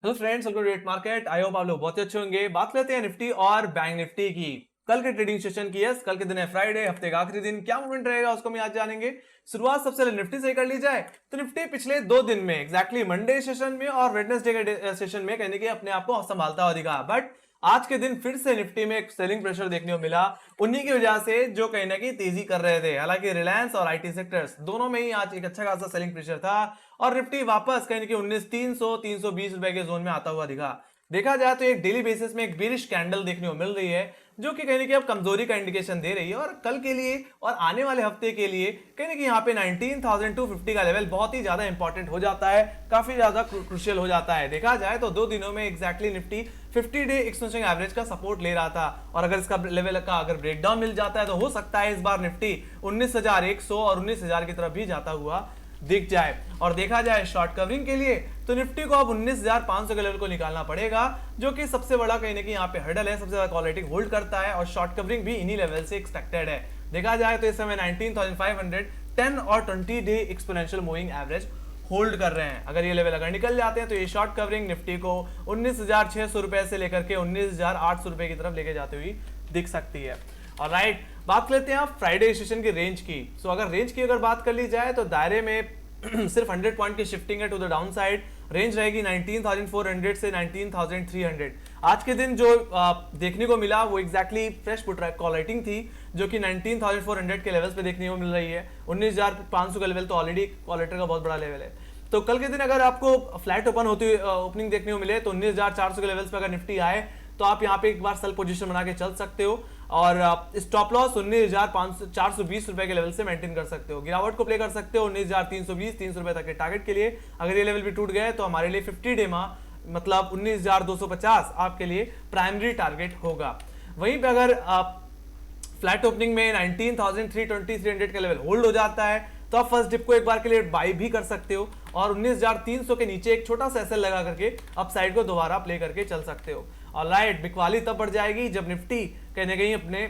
Hello friends, welcome to rate market. I hope आप लोग बहुत अच्छे होंगे। बात करते हैं निफ्टी और बैंक निफ्टी की। कल के ट्रेडिंग सेशन की। यस, कल के दिन है फ्राइडे, हफ्ते का आखिरी दिन। क्या मूवमेंट रहेगा उसको हम आज जानेंगे। शुरुआत सबसे पहले निफ्टी से कर ली जाए तो निफ्टी पिछले 2 दिन में एग्जैक्टली मंडे सेशन में और वेडनेसडे के सेशन में कहने के अपने आप को संभालता हुआ दिखा। बट आज के दिन फिर से निफ्टी में एक सेलिंग प्रेशर देखने को मिला, उन्हीं की वजह से जो कहीं ना कहीं तेजी कर रहे थे। हालांकि रिलायंस और आईटी सेक्टर्स दोनों में ही आज एक अच्छा खासा सेलिंग प्रेशर था और निफ्टी वापस कहीं ना कहीं 19,300 320 रुपए के जोन में आता हुआ दिखा। देखा जाए तो एक डेली बेसिस में एक बिरिश कैंडल देखने को मिल रही है, जो कि कहीं ना कहीं अब कमजोरी का इंडिकेशन दे रही है और कल के लिए और आने वाले हफ्ते के लिए कहीं ना कहीं यहाँ पे 19,250 का लेवल बहुत ही ज्यादा इंपॉर्टेंट हो जाता है, काफी ज्यादा क्रुशियल हो जाता है। देखा जाए तो 2 दिनों में exactly Nifty 50 day extension average का सपोर्ट ले रहा था और अगर इसका लेवल का अगर ब्रेकडाउन मिल जाता है तो हो सकता है इस बार निफ्टी 19,100 और 19,000 की तरफ भी जाता हुआ दिख जाए। और देखा जाए शॉर्ट कवरिंग के लिए तो निफ्टी को अब 19,500 के लेवल को निकालना पड़ेगा, जो कि सबसे बड़ा कहीं ना कहीं यहाँ पे हर्डल है, सबसे ज्यादा क्वालिटी होल्ड करता है और शॉर्ट कवरिंग भी इन्हीं लेवल से एक्सपेक्टेड है। देखा जाए तो इस समय 19,500 10 और 20 day exponential moving average hold कर रहे हैं। अगर ये लेवल अगर निकल जाते हैं तो ये शॉर्ट कवरिंग निफ्टी को 19,600 रुपए से लेकर के 19,800 रुपए की तरफ लेके जाते हुए दिख सकती है। और राइट, बात करते हैं आप फ्राइडे सेशन की रेंज की। सो अगर रेंज की अगर बात कर ली जाए तो दायरे में सिर्फ 100 पॉइंट की शिफ्टिंग है to the down side. Range रहेगी 19,400 से 19,300। आज के दिन जो देखने को मिला वो एग्जैक्टली फ्रेश पुट कॉलरेटिंग थी, जो कि 19,400 के लेवल्स पे देखने को मिल रही है। 19,500 का लेवल तो ऑलरेडी कॉलरेटर का बहुत बड़ा लेवल है। तो कल के दिन अगर आपको फ्लैट ओपन होती हुई ओपनिंग देखने को मिले तो 19,400 के लेवल्स पे अगर निफ्टी आए तो आप यहाँ पे एक बार सेल पोजीशन बना के चल सकते हो और स्टॉप लॉस 19,420 रुपए के लेवल से मेंटेन कर सकते हो। गिरावट को प्ले कर सकते हो 19,320 300 रुपए तक के टारगेट के लिए। अगर ये लेवल भी टूट गए तो हमारे लिए 50 डे मतलब 19,250 आपके लिए प्राइमरी टारगेट होगा। वहीं पे अगर आप फ्लैट ओपनिंग में 19,320 300 का लेवल होल्ड हो जाता है तो आप फर्स्ट डिप को एक बार के लिए बाई भी कर सकते हो और 19,300 के नीचे एक छोटा सा एसएल लगा करके अपसाइड को दोबारा प्ले करके चल सकते हो। और राइट, बिकवाली तब बढ़ जाएगी जब निफ्टी कहीं ना कहीं अपने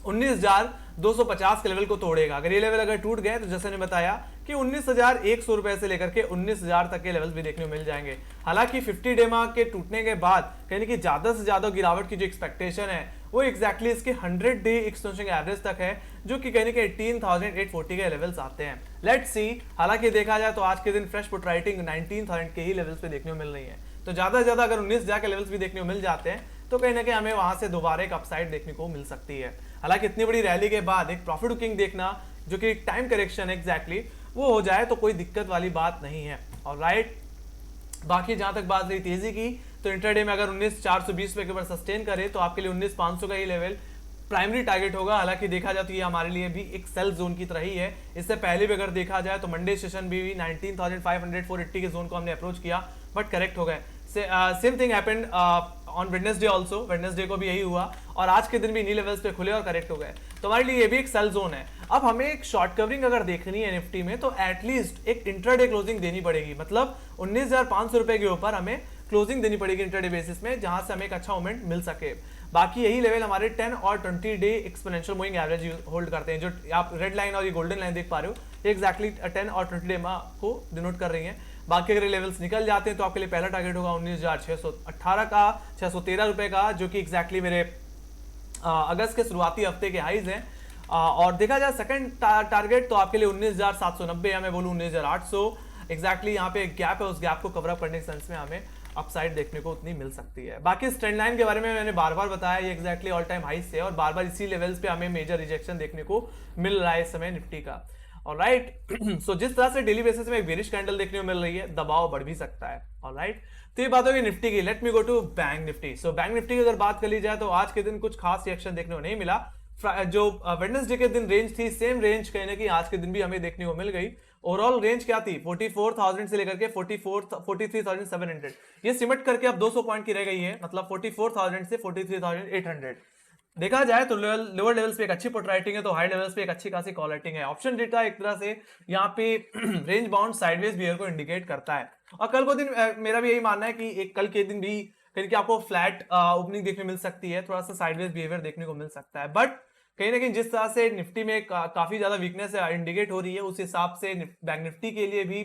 19,250 के लेवल को तोड़ेगा। अगर ये लेवल अगर टूट गए तो जैसे मैंने बताया कि 19,100 रुपए से लेकर के 19,000 तक के लेवल्स भी देखने को मिल जाएंगे। हालांकि 50 डे के टूटने के बाद कहीं कि ज्यादा से ज्यादा गिरावट की जो एक्सपेक्टेशन है वो एग्जैक्टली इसके 100 डे एक्सटेंशन एवरेज तक है, जो कि कहने के 18,840 के लेवल्स आते हैं। Let's see. हालांकि देखा जाए तो आज के दिन फ्रेश पुट राइटिंग 19,000 के ही लेवल्स पे देखने को मिल रही है, तो ज्यादा से ज्यादा अगर 19,000 के लेवल्स भी देखने को मिल जाते हैं तो कहीं ना कहीं हमें वहां से दोबारा एक अपसाइड देखने को मिल सकती है। हालांकि इतनी बड़ी रैली के बाद एक प्रॉफिट बुकिंग देखना, जो कि टाइम करेक्शन एग्जैक्टली वो हो जाए तो कोई दिक्कत वाली बात नहीं है। और राइट, बाकी जहां तक बात रही तेजी की तो इंटरडे में अगर 19,420 रुपए के ऊपर सस्टेन करे तो आपके लिए 19,500 का ही लेवल प्राइमरी टारगेट होगा। हालांकि देखा जाए तो ये हमारे लिए भी एक सेल जोन की तरह ही है। इससे पहले भी अगर देखा जाए तो मंडे सेशन भी 19,500 480 के जोन को हमने अप्रोच किया बट करेक्ट हो गए। Same thing happened on Wednesday also. Wednesday को भी यही हुआ और आज के दिन भी इन्हीं लेवल्स पे खुले और करेक्ट हो गए, तो हमारे लिए ये भी एक सेल जोन है। अब हमें एक शॉर्ट कवरिंग अगर देखनी है निफ्टी में तो एटलीस्ट एक इंट्राडे क्लोजिंग देनी पड़ेगी, मतलब 19,500 रुपए के ऊपर हमें क्लोजिंग देनी पड़ेगी इंट्राडे बेसिस में, जहां से हमें एक अच्छा मोमेंट मिल सके। बाकी यही लेवल हमारे 10 और 20 day exponential moving average hold करते हैं। जो आप रेड लाइन और ये गोल्डन लाइन देख पा रहे हो एग्जैक्टली 10 और 20 डे को डिनोट कर रही है। बाकी अगर लेवल्स निकल जाते हैं तो आपके लिए पहला टारगेट होगा 19,618 का 613 रुपए का, जो कि एग्जैक्टली मेरे अगस्त के शुरुआती हफ्ते के हाइज हैं। और देखा जाए सेकंड टारगेट तो आपके लिए 19,790 या मैं बोलूँ 19,800 एग्जैक्टली यहाँ पे एक गैप है, उस गैप को कवर अप करने के सेंस में हमें अपसाइड देखने को उतनी मिल सकती है। बाकी इस ट्रेंड लाइन के बारे में मैंने बार बार बताया, ये एग्जैक्टली ऑल टाइम हाई से और बार बार इसी लेवल्स पे हमें मेजर रिजेक्शन देखने को मिल रहा है इस समय निफ्टी का। ऑलराइट, सो जिस तरह से डेली बेसिस में एक बेरिश कैंडल देखने को मिल रही है, दबाव बढ़ भी सकता है। ऑलराइट, तो ये बात होगी निफ्टी की। Let me go to bank Nifty. So bank Nifty की अगर बात कर ली जाए तो आज के दिन कुछ खास रिएक्शन देखने को नहीं मिला। जो वेडनेसडे के दिन रेंज थी सेम रेंज कहीं ना कहीं आज के दिन भी हमें देखने को मिल गई। ओवरऑल रेंज क्या थी 44,000 से लेकर के 43,700, ये सिमट करके अब 200 पॉइंट की रह गई है, मतलब 44,000 से 43,800। देखा जाए तो लोअर लेवल्स पे एक अच्छी पुट राइटिंग है तो हाई लेवल्स पे एक अच्छी खासी कॉल राइटिंग है। ऑप्शन डेटा एक तरह से यहाँ पे रेंज बाउंड साइडवेज बिहेवियर को इंडिकेट करता है। और कल को दिन मेरा भी यही मानना है कि एक कल के दिन भी कहीं कि आपको फ्लैट ओपनिंग देखने मिल सकती है, थोड़ा सा साइडवेज बिहेवियर देखने को मिल सकता है। बट कहीं ना कहीं जिस तरह से निफ्टी में काफी ज्यादा वीकनेस इंडिकेट हो रही है, उस हिसाब से बैंक निफ्टी के लिए भी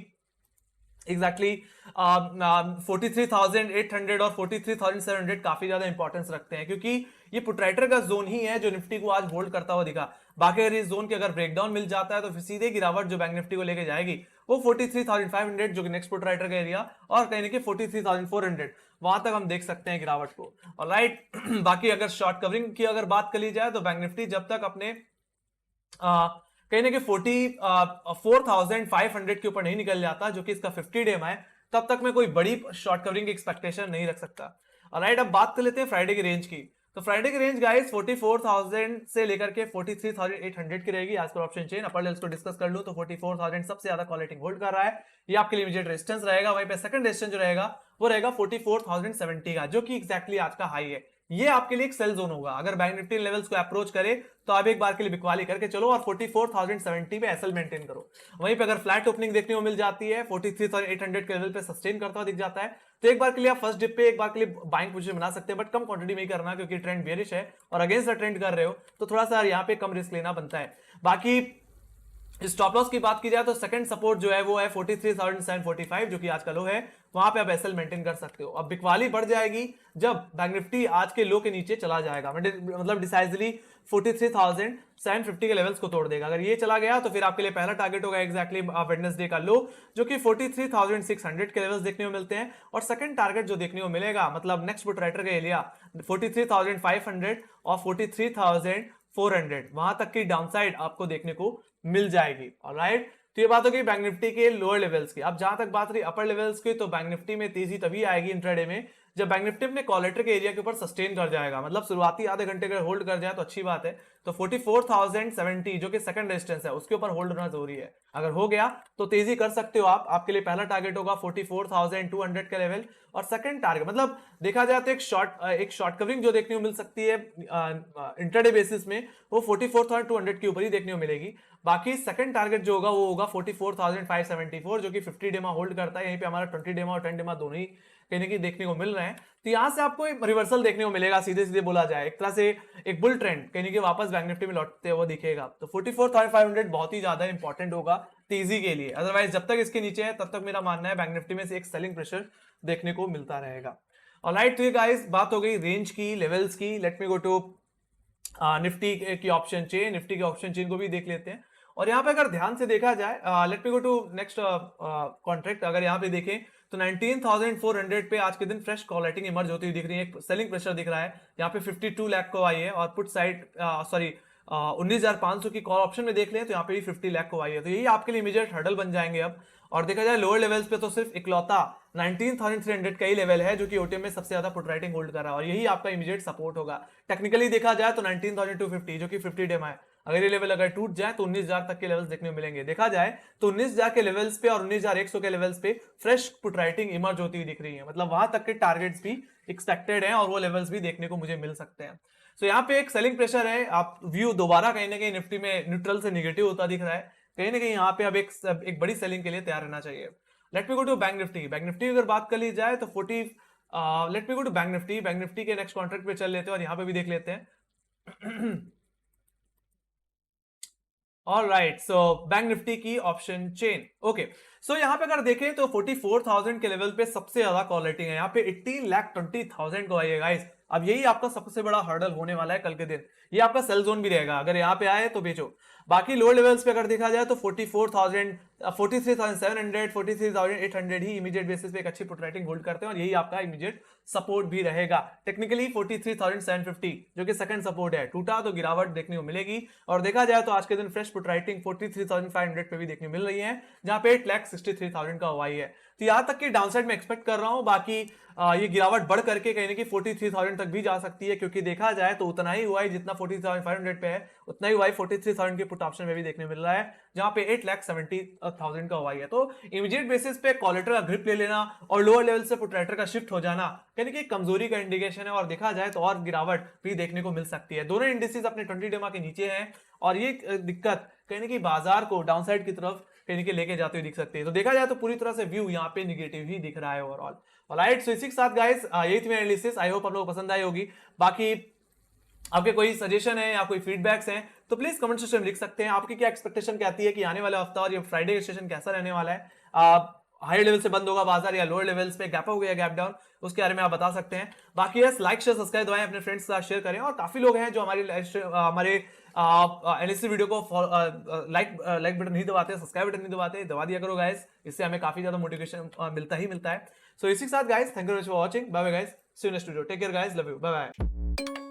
एग्जैक्टली 43,800 और 43,700 काफी ज्यादा इंपॉर्टेंस रखते हैं, क्योंकि ये पुटराइटर का जोन ही है जो निफ्टी को आज होल्ड करता हुआ दिखा। बाकी अगर इस जोन के अगर ब्रेकडाउन मिल जाता है तो फिर सीधे गिरावट जो बैंक निफ्टी को लेके जाएगी वो 43,500 जो कि नेक्स्ट पुटराइटर का एरिया, और कहीं ना कहीं 43,400 वहां तक हम देख सकते हैं गिरावट को। और राइट बाकी अगर शॉर्ट कवरिंग की अगर बात कर ली जाए तो बैंक निफ्टी जब तक अपने कहीं ना कहीं 44,500 के ऊपर नहीं निकल जाता, जो कि इसका 50 डे है, तब तक मैं कोई बड़ी शॉर्ट कवरिंग की एक्सपेक्टेशन नहीं रख सकता। ऑलराइट, अब बात कर लेते हैं फ्राइडे की रेंज की। तो फ्राइडे की रेंज गाइस 44,000 से लेकर के 43,800 की रहेगी एज पर ऑप्शन चेन। अपर लेवल्स को डिस्कस कर लूं तो 44,000 सबसे ज्यादा कॉल रेटिंग होल्ड कर रहा है, ये आपके लिए इमीडिएट रेजिस्टेंस रहेगा। वहीं पे सेकंड रेजिस्टेंस जो रहेगा वो रहेगा 44,070 का, जो कि एक्जैक्टली आज का हाई है। ये आपके लिए एक सेल जोन होगा। अगर बैंक निफ्टी लेवल्स को अप्रोच करे तो आप एक बार के लिए बिकवाली करके चलो और 44,070 पे एसएल मेंटेन करो। वहीं पे अगर फ्लैट ओपनिंग देखने को मिल जाती है 43,800 के लेवल पे सस्टेन करता हुआ दिख जाता है तो एक बार के लिए आप फर्स्ट डिप पे एक बार के लिए बाइंग पोजीशन बना सकते हैं, बट कम क्वांटिटी में ही करना, क्योंकि ट्रेंड बेरिश है और अगेंस्ट द ट्रेंड कर रहे हो तो थोड़ा सा यहाँ पे कम रिस्क लेना बनता है। बाकी स्टॉप लॉस की बात की जाए तो सेकंड सपोर्ट जो है वो है 43,745 जो कि आज का लो है, वहां पे आप एसएल मेंटेन कर सकते हो। अब बिकवाली बढ़ जाएगी जब बैंक निफ्टी आज के लो के नीचे चला जाएगा, मतलब डिसाइजली 43,750 के लेवल्स को तोड़ देगा। अगर ये चला गया तो फिर आपके लिए पहला टारगेट होगा एक्जैक्टली वेडनेसडे का लो, जो कि 43,600 के लेवल्स देखने को मिलते हैं। और सेकंड टारगेट जो देखने को मिलेगा मतलब नेक्स्ट पुटराइटर का एरिया 43,500 और 43,400 वहां तक की डाउनसाइड आपको देखने को मिल जाएगी। ऑलराइट, तो ये बात होगी बैंक निफ्टी के लोअर लेवल्स की। अब जहां तक बात रही अपर लेवल्स की, तो बैंक निफ्टी में तेजी तभी आएगी इंट्राडे में जब बैंक निफ्टी अपने कॉलेटर के एरिया के ऊपर सस्टेन कर जाएगा, मतलब शुरुआती आधे घंटे अगर होल्ड कर जाए तो अच्छी बात है। तो 44,070 जो कि सेकंड रेजिस्टेंस है उसके ऊपर होल्ड होना जरूरी है। अगर हो गया तो तेजी कर सकते हो आप। आपके लिए पहला टारगेट होगा 44,200 का लेवल, और सेकंड टारगेट मतलब देखा जाए तो एक शॉर्ट कवरिंग जो देखने को मिल सकती है इंटरडे बेसिस में वो 44,200 के ऊपर ही देखने को मिलेगी। बाकी सेकंड टारगेट जो होगा वो होगा 44,574 जो कि 50 डेमा होल्ड करता है। यहीं पे हमारा 20 डेमा और 10 डेमा दोनों ही कहीं ना कहीं देखने को मिल रहे हैं। तो यहां से आपको एक रिवर्सल देखने को मिलेगा, सीधे सीधे बोला जाए एक तरह से एक बुल ट्रेंड कहीं ना कहीं वापस बैंक निफ्टी में लौटते हुए दिखेगा। तो 44,500 बहुत ही ज्यादा इंपॉर्टेंट होगा तेजी के लिए। अदरवाइज जब तक इसके नीचे है तब तक मेरा मानना है बैंक निफ्टी में से एक सेलिंग प्रेशर देखने को मिलता रहेगा। ऑलराइट, तो ये गाइस बात हो गई रेंज की, लेवल्स की। Let me go to Nifty की ऑप्शन चेन। निफ्टी के ऑप्शन चेन को भी देख लेते हैं। और यहाँ पे अगर ध्यान से देखा जाए, let me go to next contract. अगर यहाँ पे देखें तो 19,400 पे आज के दिन फ्रेश कॉल राइटिंग इमर्ज होती हुई दिख रही है, एक सेलिंग प्रेशर दिख रहा है। यहाँ पे 52 लाख को आई है, और पुट साइड 19,500 की कॉल ऑप्शन में देख लें तो यहाँ पे भी 50 लाख को आई है। तो यही आपके लिए इमीडिएट हर्डल बन जाएंगे अब। और देखा जाए लोअर लेवल्स पे तो सिर्फ इकलौता 19,300 का ही लेवल है जो कि ओटीएम में सबसे ज्यादा पुट राइटिंग होल्ड कर रहा है, और यही आपका इमीडिएट सपोर्ट होगा। टेक्निकली देखा जाए तो 19,250 जो कि 50 डेमा है, अगर ये लेवल अगर टूट जाए तो 19,000 तक के लेवल्स देखने को मिलेंगे। देखा जाए तो 19,000 के लेवल्स पे और 19,100 के लेवल्स पे फ्रेश पुट राइटिंग इमर्ज होती हुई दिख रही है, मतलब वहां तक के टारगेट्स भी एक्सपेक्टेड हैं और वो लेवल्स भी देखने को मुझे मिल सकते हैं। सो यहाँ पे एक सेलिंग प्रेशर है। आप व्यू दोबारा कहीं ना कहीं निफ्टी में न्यूट्रल से निगेटिव होता दिख रहा है, कहीं ना कहीं यहाँ पे अब एक बड़ी सेलिंग के लिए तैयार रहना चाहिए। Let me go to bank Nifty. Bank Nifty अगर बात कर ली जाए तो 40 let me go to bank Nifty. Bank Nifty के नेक्स्ट कॉन्ट्रैक्ट पे चल लेते हैं और यहाँ पे भी देख लेते हैं। ऑल राइट, सो बैंक निफ्टी की ऑप्शन चेन। ओके, सो यहाँ पे अगर देखें तो 44,000 के लेवल पे सबसे ज्यादा कॉल रेटिंग है। यहाँ पे 18,20,000 को आई है गाइस। अब यही आपका सबसे बड़ा हर्डल होने वाला है कल के दिन। ये आपका सेल जोन भी रहेगा, अगर यहाँ पे आए तो बेचो। बाकी लोअर लेवल्स पे अगर देखा जाए तो 44,000, 43,700, 43,800 ही इमीडिएट बेसिस पे एक अच्छी पुट राइटिंग होल्ड करते हैं, और यही आपका इमीडिएट सपोर्ट भी रहेगा। टेक्निकली 43,750 जो कि सेकंड सपोर्ट है, टूटा तो गिरावट देखने को मिलेगी। और देखा जाए तो आज के दिन फ्रेश पुट राइटिंग 43,500 पे भी देखने को मिल रही है, जहां पे 8,63,000 का हुआ है। तो यहां तक की डाउनसाइड में एक्सपेक्ट कर रहा हूं। बाकी ये गिरावट बढ़ करके कहीं ना कहीं 43,000 तक भी जा सकती है, क्योंकि देखा जाए तो उतना ही हुआ है जितना 43,500 पे है, उतना ही हुआ है 43,000 के पुट ऑप्शन में भी देखने मिल रहा है, जहां पे 8,70,000 का हुआ है। तो इमीडिएट बेसिस पे कॉलेटर का ग्रिप ले लेना और लोअर लेवल से पुट राइटर का शिफ्ट हो जाना यानी कि कमजोरी का इंडिकेशन है, और देखा जाए तो और गिरावट भी देखने को मिल सकती है। दोनों इंडिसेस अपने 20 डेमा के नीचे हैं, और ये दिक्कत कहीं ना कहीं बाजार को डाउनसाइड की तरफ कहीं के लेके जाते हुए दिख सकते हैं। तो देखा जाए तो पूरी तरह से व्यू यहाँ पे निगेटिव ही दिख रहा है ओवरऑल। ऑलराइट, सो इसी के साथ गाइस यही थी मेरी एनालिसिस। आई होप आप लोगों को पसंद आई होगी। बाकी आपके कोई सजेशन है या कोई फीडबैक्स हैं तो प्लीज कमेंट सेक्शन में लिख सकते हैं। आपकी क्या एक्सपेक्टेशन कहती है कि आने वाला हफ्ता और ये फ्राइडे का सेशन कैसा रहने वाला है। हाई लेवल से बंद होगा बाजार या लोअर लेवल्स पे गैप अप हो गया गैप डाउन, उसके बारे में आप बता सकते हैं। बाकी यस, लाइक शेयर सब्सक्राइब दबाएं, अपने फ्रेंड्स के साथ शेयर करें। और काफी लोग हैं जो हमारे एनालिसिस वीडियो को लाइक बटन नहीं दबाते, सब्सक्राइब बटन नहीं दबाते, दबा दिया करो गाइस, इससे हमें काफी ज्यादा मोटिवेशन मिलता है। सो इसी के साथ guys, thank you very much for watching, bye bye guys, see you next video, take care guys, love you, bye bye.